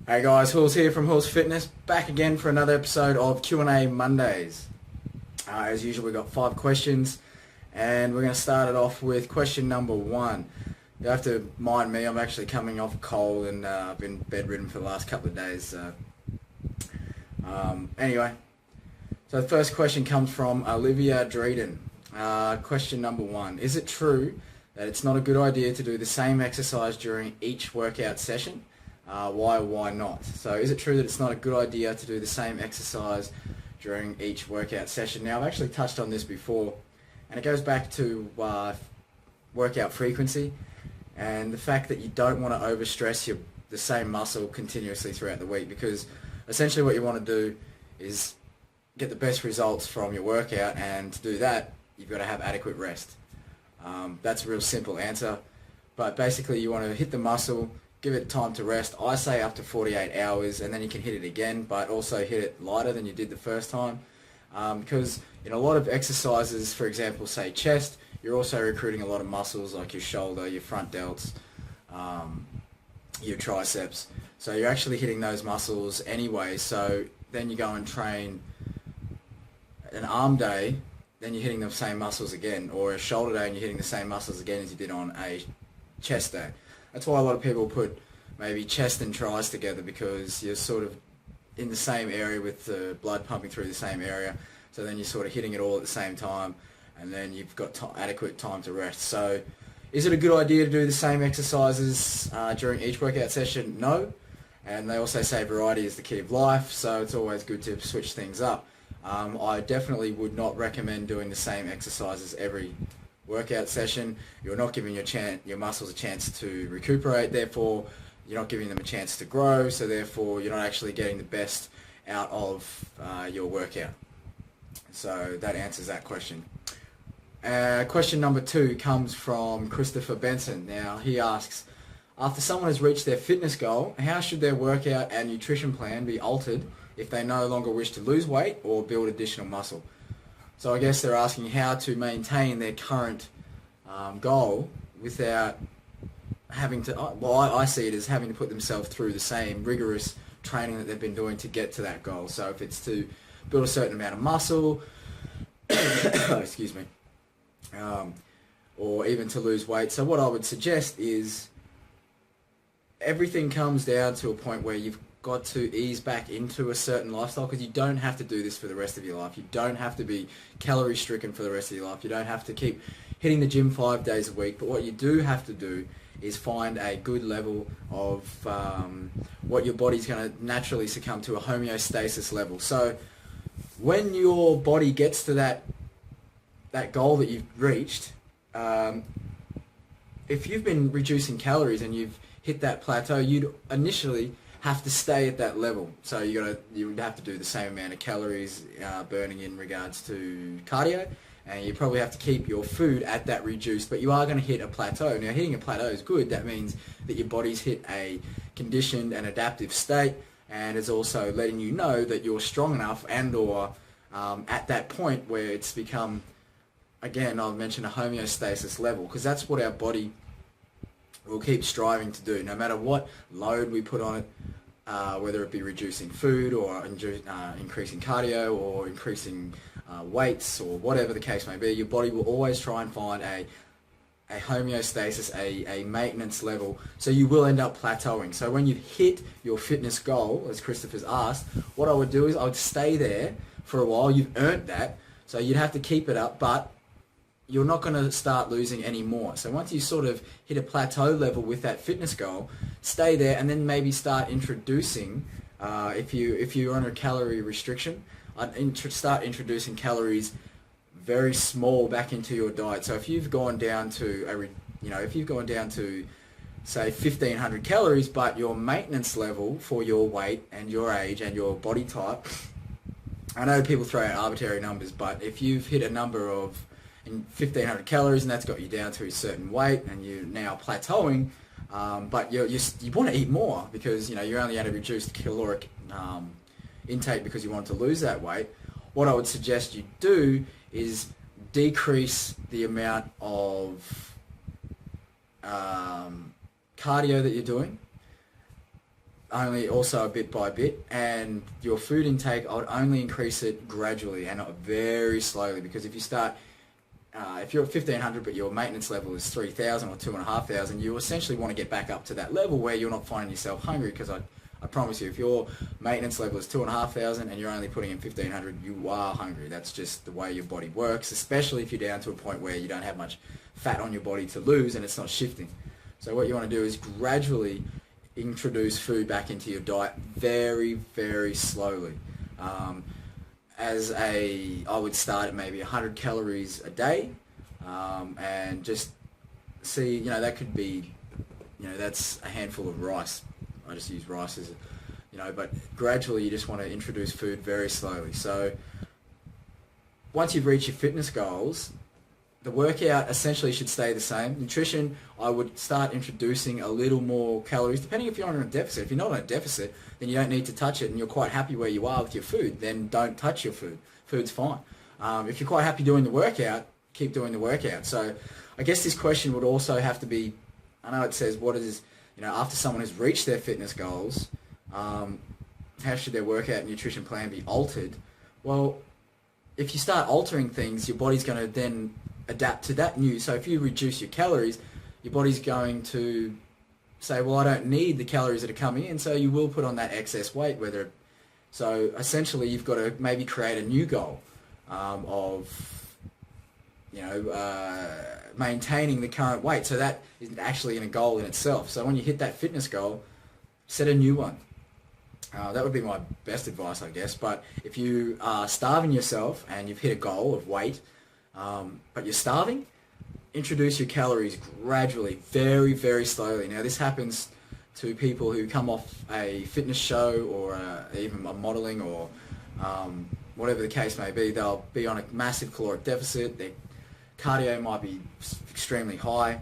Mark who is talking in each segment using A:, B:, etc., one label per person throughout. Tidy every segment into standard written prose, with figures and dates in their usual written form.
A: Hey guys, Houls here from Houls Fitness, back again for another episode of Q&A Mondays. As usual, we've got 5 questions, and we're going to start it off with question number 1. You have to mind me, I'm actually coming off a cold and I've been bedridden for the last couple of days. Anyway, so the first question comes from Olivia Dreden. Question number 1. Is it true that it's not a good idea to do the same exercise during each workout session? Why or why not? So is it true that it's not a good idea to do the same exercise during each workout session? Now, I've actually touched on this before, and it goes back to workout frequency and the fact that you don't want to overstress the same muscle continuously throughout the week, because essentially what you want to do is get the best results from your workout, and to do that you've got to have adequate rest. That's a real simple answer, but basically you want to hit the muscle, give it time to rest. I say up to 48 hours, and then you can hit it again, but also hit it lighter than you did the first time. Because in a lot of exercises, for example, say chest, you're also recruiting a lot of muscles like your shoulder, your front delts, your triceps. So you're actually hitting those muscles anyway. So then you go and train an arm day, then you're hitting the same muscles again, or a shoulder day and you're hitting the same muscles again as you did on a chest day. That's why a lot of people put maybe chest and tries together, because you're sort of in the same area with the blood pumping through the same area. So then you're sort of hitting it all at the same time, and then you've got adequate time to rest. So is it a good idea to do the same exercises during each workout session? No. And they also say variety is the key of life, so it's always good to switch things up. I definitely would not recommend doing the same exercises every workout session. You're not giving your muscles a chance to recuperate, therefore you're not giving them a chance to grow, so therefore you're not actually getting the best out of your workout. So that answers that question. Question number 2 comes from Christopher Benson. Now he asks, after someone has reached their fitness goal, how should their workout and nutrition plan be altered if they no longer wish to lose weight or build additional muscle? So I guess they're asking how to maintain their current goal without having to, well, I see it as having to put themselves through the same rigorous training that they've been doing to get to that goal. So if it's to build a certain amount of muscle, excuse me, or even to lose weight. So what I would suggest is everything comes down to a point where you've got to ease back into a certain lifestyle, because you don't have to do this for the rest of your life. You don't have to be calorie stricken for the rest of your life. You don't have to keep hitting the gym 5 days a week. But what you do have to do is find a good level of what your body's going to naturally succumb to, a homeostasis level. So when your body gets to that goal that you've reached, if you've been reducing calories and you've hit that plateau, you'd initially have to stay at that level. So you would have to do the same amount of calories burning in regards to cardio, and you probably have to keep your food at that reduced, but you are going to hit a plateau. Now, hitting a plateau is good. That means that your body's hit a conditioned and adaptive state, and it's also letting you know that you're strong enough and or at that point where it's become, again, I've mentioned a homeostasis level, because that's what our body will keep striving to do, no matter what load we put on it, whether it be reducing food or increasing cardio or increasing weights or whatever the case may be. Your body will always try and find a homeostasis, a maintenance level, so you will end up plateauing. So when you hit your fitness goal, as Christopher's asked, what I would do is I would stay there for a while. You've earned that, so you'd have to keep it up, but you're not going to start losing any more. So once you sort of hit a plateau level with that fitness goal, stay there, and then maybe start introducing, if you're under calorie restriction, I'd start introducing calories very small back into your diet. So if you've gone down to say 1,500 calories, but your maintenance level for your weight and your age and your body type, I know people throw out arbitrary numbers, but if you've hit a number of 1,500 calories and that's got you down to a certain weight and you're now plateauing, but you want to eat more because you're only at a reduced caloric intake because you want to lose that weight. What I would suggest you do is decrease the amount of cardio that you're doing, only also a bit by bit, and your food intake, I would only increase it gradually and very slowly, because if you start, if you're at 1500 but your maintenance level is 3000 or 2500, you essentially want to get back up to that level where you're not finding yourself hungry, because I promise you, if your maintenance level is 2500 and you're only putting in 1500, you are hungry. That's just the way your body works, especially if you're down to a point where you don't have much fat on your body to lose and it's not shifting. So what you want to do is gradually introduce food back into your diet very, very slowly. I would start at maybe 100 calories a day, and just see, that could be, that's a handful of rice. I just use rice as, but gradually you just want to introduce food very slowly. So once you've reached your fitness goals, the workout essentially should stay the same. Nutrition, I would start introducing a little more calories, depending if you're on a deficit. If you're not on a deficit, then you don't need to touch it and you're quite happy where you are with your food, then don't touch your food. Food's fine. If you're quite happy doing the workout, keep doing the workout. So I guess this question would also have to be, I know it says, what is, after someone has reached their fitness goals, how should their workout and nutrition plan be altered? Well, if you start altering things, your body's going to then adapt to that new. So if you reduce your calories, your body's going to say, well, I don't need the calories that are coming in, so you will put on that excess weight. So essentially you've got to maybe create a new goal of maintaining the current weight. So that is actually a goal in itself. So when you hit that fitness goal, set a new one. That would be my best advice, I guess. But if you are starving yourself and you've hit a goal of weight, but you're starving, introduce your calories gradually, very, very slowly. Now this happens to people who come off a fitness show or even a modeling or whatever the case may be. They'll be on a massive caloric deficit. Their cardio might be extremely high.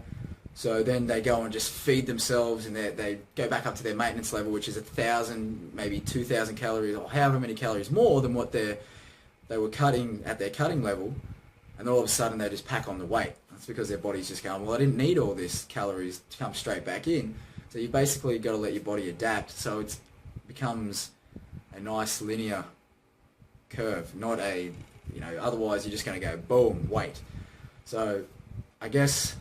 A: So then they go and just feed themselves, and they go back up to their maintenance level, which is 1,000, maybe 2,000 calories, or however many calories more than what they were cutting at their cutting level. And all of a sudden they just pack on the weight. That's because their body's just going, well, I didn't need all this calories to come straight back in. So you basically got to let your body adapt, so it becomes a nice linear curve, not a, otherwise you're just going to go boom, weight. So I guess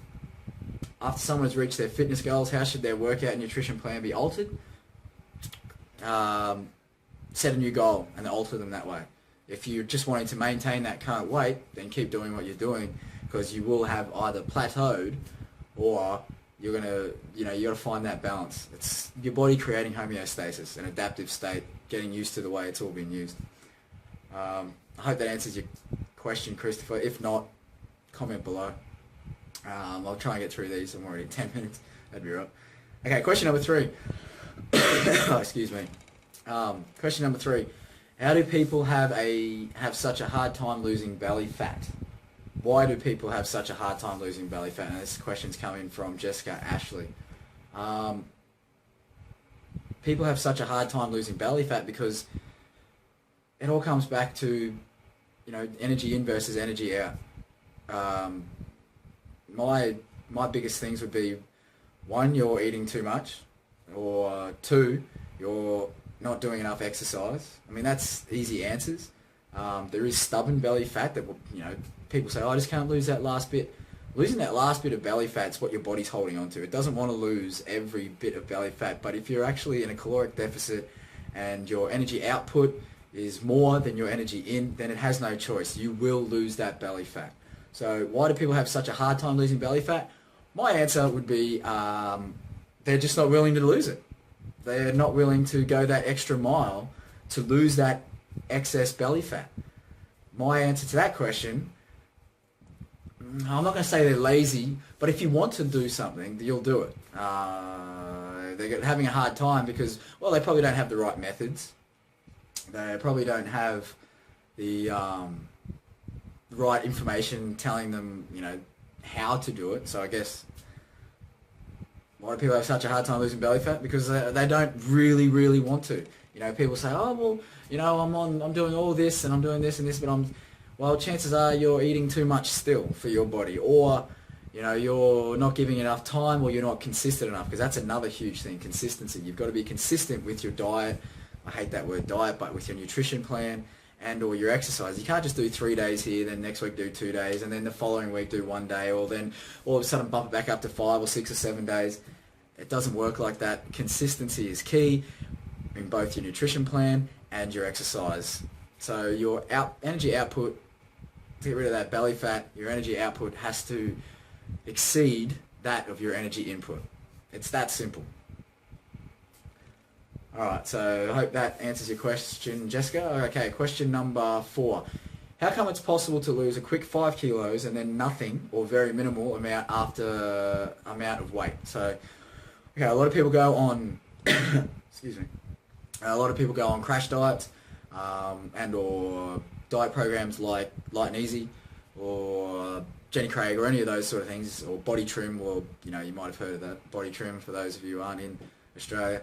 A: after someone's reached their fitness goals, how should their workout and nutrition plan be altered? Set a new goal and alter them that way. If you're just wanting to maintain that current weight, then keep doing what you're doing, because you will have either plateaued or you're going to, you got to find that balance. It's your body creating homeostasis, an adaptive state, getting used to the way it's all been used. I hope that answers your question, Christopher. If not, comment below. I'll try and get through these. I'm already at 10 minutes. That'd be right. Okay, question number 3. Oh, excuse me. Question number 3. How do people have such a hard time losing belly fat? Why do people have such a hard time losing belly fat? And this question's coming from Jessica Ashley. People have such a hard time losing belly fat because it all comes back to, energy in versus energy out. My biggest things would be, 1, you're eating too much, or 2, you're not doing enough exercise. I mean, that's easy answers. There is stubborn belly fat that, people say, oh, I just can't lose that last bit. Losing that last bit of belly fat is what your body's holding on to. It doesn't want to lose every bit of belly fat, but if you're actually in a caloric deficit and your energy output is more than your energy in, then it has no choice. You will lose that belly fat. So why do people have such a hard time losing belly fat? My answer would be they're just not willing to lose it. They're not willing to go that extra mile to lose that excess belly fat. My answer to that question, I'm not going to say they're lazy, but if you want to do something, you'll do it. They're having a hard time because, well, they probably don't have the right methods. They probably don't have the right information telling them, how to do it. So I guess Why do people have such a hard time losing belly fat? Because they don't really want to. You know, people say, oh, well, you know, I'm doing all this and I'm doing this and this, but well, chances are you're eating too much still for your body, or, you know, you're not giving enough time, or you're not consistent enough, because that's another huge thing, consistency. You've got to be consistent with your diet. I hate that word diet, but with your nutrition plan and or your exercise. You can't just do 3 days here, then next week do 2 days, and then the following week do 1 day, or then all of a sudden bump it back up to 5 or 6 or 7 days. It doesn't work like that. Consistency is key in both your nutrition plan and your exercise. So your energy output, to get rid of that belly fat, your energy output has to exceed that of your energy input. It's that simple. Alright, so I hope that answers your question, Jessica. Okay, question number 4. How come it's possible to lose a quick 5 kilos and then nothing or very minimal amount of weight? So, okay, a lot of people go on, excuse me, a lot of people go on crash diets and or diet programs like Light and Easy or Jenny Craig or any of those sort of things, or body trim, or, you know, you might have heard of that, body trim, for those of you who aren't in Australia.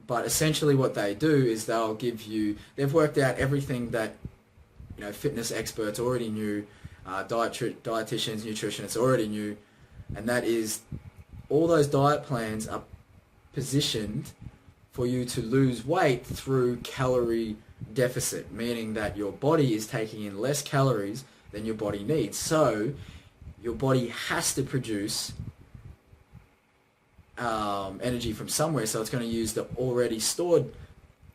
A: But essentially what they do is they'll give you, they've worked out everything that, you know, fitness experts already knew, dietitians, nutritionists already knew, and that is all those diet plans are positioned for you to lose weight through calorie deficit, meaning that your body is taking in less calories than your body needs. So your body has to produce energy from somewhere, so it's going to use the already stored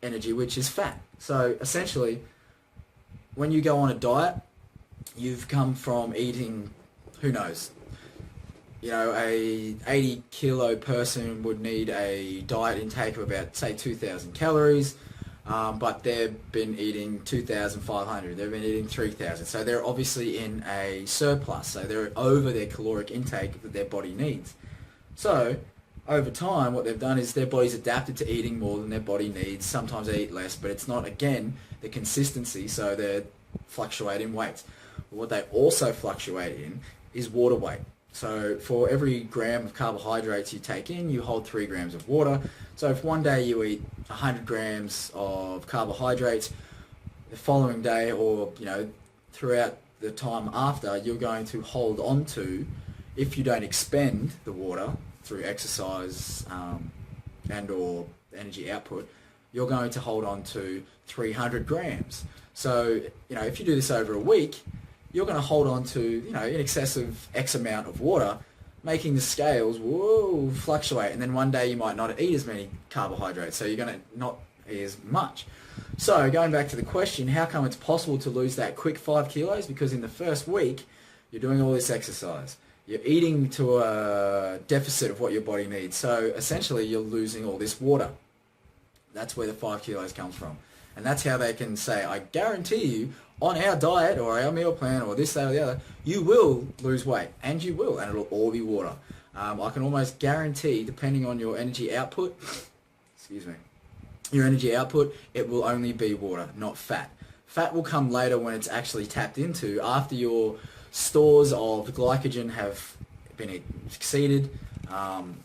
A: energy, which is fat. So essentially, when you go on a diet, you've come from eating, who knows, you know, a 80 kilo person would need a diet intake of about, say, 2,000 calories, but they've been eating 2,500, they've been eating 3,000, so they're obviously in a surplus, so they're over their caloric intake that their body needs. So over time, what they've done is their body's adapted to eating more than their body needs. Sometimes they eat less, but it's not, again, the consistency, so they fluctuate in weight. What they also fluctuate in is water weight. So for every gram of carbohydrates you take in, you hold 3 grams of water. So if one day you eat 100 grams of carbohydrates, the following day, or, you know, throughout the time after, you're going to hold on to, if you don't expend the water through exercise and or energy output, you're going to hold on to 300 grams. So, you know, if you do this over a week, you're going to hold on to, you know, in excess of X amount of water, making the scales, whoa, fluctuate. And then one day you might not eat as many carbohydrates, so you're going to not eat as much. So going back to the question, how come it's possible to lose that quick 5 kilos? Because in the first week, you're doing all this exercise. You're eating to a deficit of what your body needs. So essentially you're losing all this water. That's where the 5 kilos comes from. And that's how they can say, I guarantee you, on our diet or our meal plan or this, that or the other, you will lose weight. And you will. And it'll all be water. I can almost guarantee, depending on your energy output, excuse me, your energy output, it will only be water, not fat. Fat will come later when it's actually tapped into, after your stores of glycogen have been exceeded.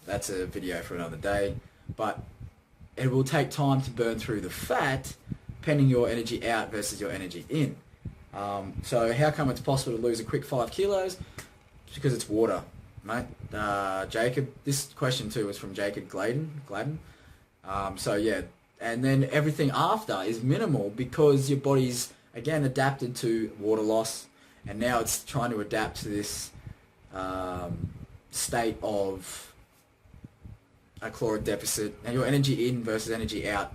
A: That's a video for another day. But it will take time to burn through the fat, depending your energy out versus your energy in. So how come it's possible to lose a quick 5 kilos? It's because it's water, mate. Jacob, this question too was from Jacob Gladden. So yeah, and then everything after is minimal because your body's, again, adapted to water loss, and now it's trying to adapt to this state of a caloric deficit, and your energy in versus energy out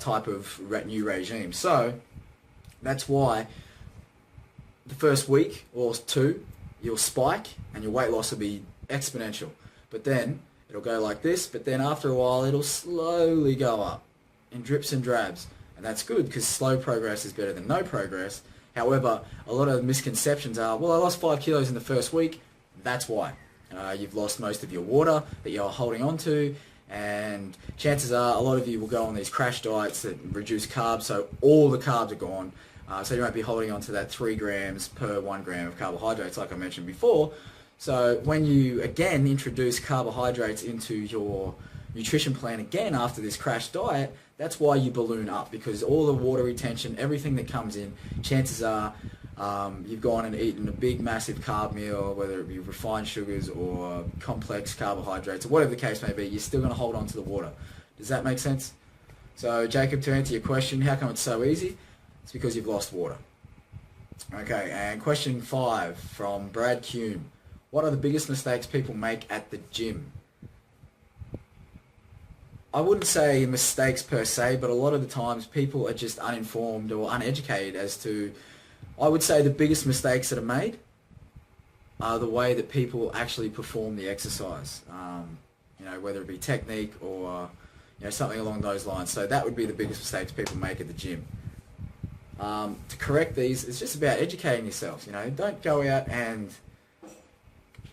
A: type of new regime. So that's why the first week or 2, you'll spike and your weight loss will be exponential. But then it'll go like this, but then after a while it'll slowly go up in drips and drabs. And that's good because slow progress is better than no progress. However, a lot of misconceptions are, well, I lost 5 kilos in the first week. That's why. You've lost most of your water that you're holding on to, and chances are a lot of you will go on these crash diets that reduce carbs, so all the carbs are gone. So you won't be holding on to that 3 grams per 1 gram of carbohydrates like I mentioned before. So when you again introduce carbohydrates into your nutrition plan again after this crash diet, that's why you balloon up, because all the water retention, everything that comes in, chances are you've gone and eaten a big massive carb meal, whether it be refined sugars or complex carbohydrates or whatever the case may be, you're still going to hold on to the water. Does that make sense? So Jacob, to answer your question, how come it's so easy? It's because you've lost water. Okay, and question 5 from Brad Kuhn. What are the biggest mistakes people make at the gym? I wouldn't say mistakes per se, but a lot of the times people are just uninformed or uneducated as to, I would say the biggest mistakes that are made are the way that people actually perform the exercise. Whether it be technique or something along those lines. So that would be the biggest mistakes people make at the gym. To correct these, it's just about educating yourself.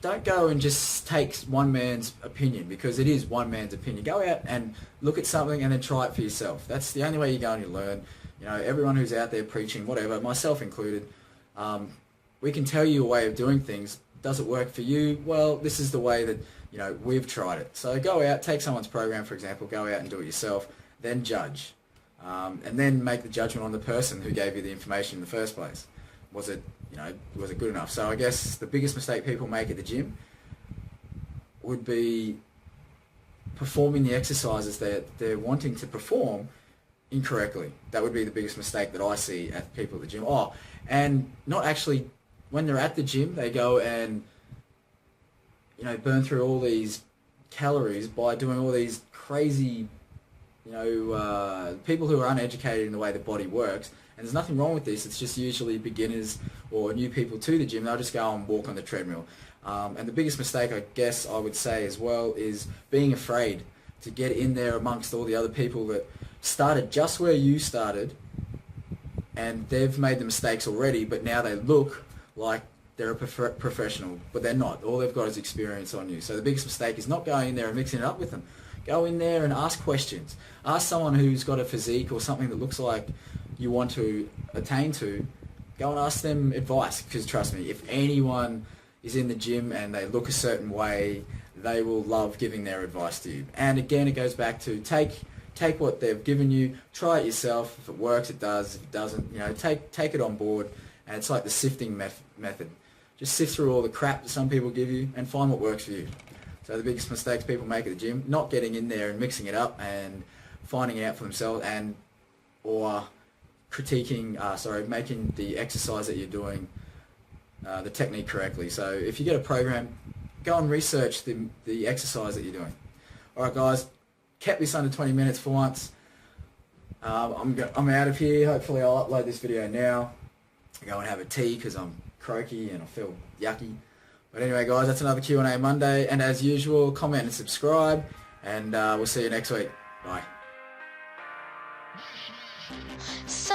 A: Don't go and just take one man's opinion, because it is one man's opinion. Go out and look at something and then try it for yourself. That's the only way you're going to learn. Everyone who's out there preaching, whatever, myself included, we can tell you a way of doing things. Does it work for you? Well, this is the way that, we've tried it. So go out, take someone's program, for example, go out and do it yourself, then judge. And then make the judgment on the person who gave you the information in the first place. Was it good enough? So I guess the biggest mistake people make at the gym would be performing the exercises that they're wanting to perform incorrectly. That would be the biggest mistake that I see at people at the gym. Oh, and not actually, when they're at the gym, they go and burn through all these calories by doing all these crazy, people who are uneducated in the way the body works. And there's nothing wrong with this. It's just usually beginners or new people to the gym. They'll just go and walk on the treadmill. And the biggest mistake, I guess I would say as well, is being afraid to get in there amongst all the other people that started just where you started, and they've made the mistakes already, but now they look like they're a professional, but they're not. All they've got is experience on you. So the biggest mistake is not going in there and mixing it up with them. Go in there and ask questions. Ask someone who's got a physique or something that looks like you want to attain to. Go and ask them advice, because trust me, if anyone is in the gym and they look a certain way, they will love giving their advice to you. And again, it goes back to take what they've given you, try it yourself. If it works, it does. If it doesn't, take it on board. And it's like the sifting method. Just sift through all the crap that some people give you and find what works for you. So the biggest mistakes people make at the gym, not getting in there and mixing it up and finding out for themselves, or critiquing, making the exercise that you're doing, the technique correctly. So if you get a program, go and research the exercise that you're doing. Alright guys, kept this under 20 minutes for once. I'm out of here. Hopefully I'll upload this video now. Go and have a tea because I'm croaky and I feel yucky. But anyway guys, that's another Q&A Monday, and as usual, comment and subscribe, and we'll see you next week. Bye.
B: So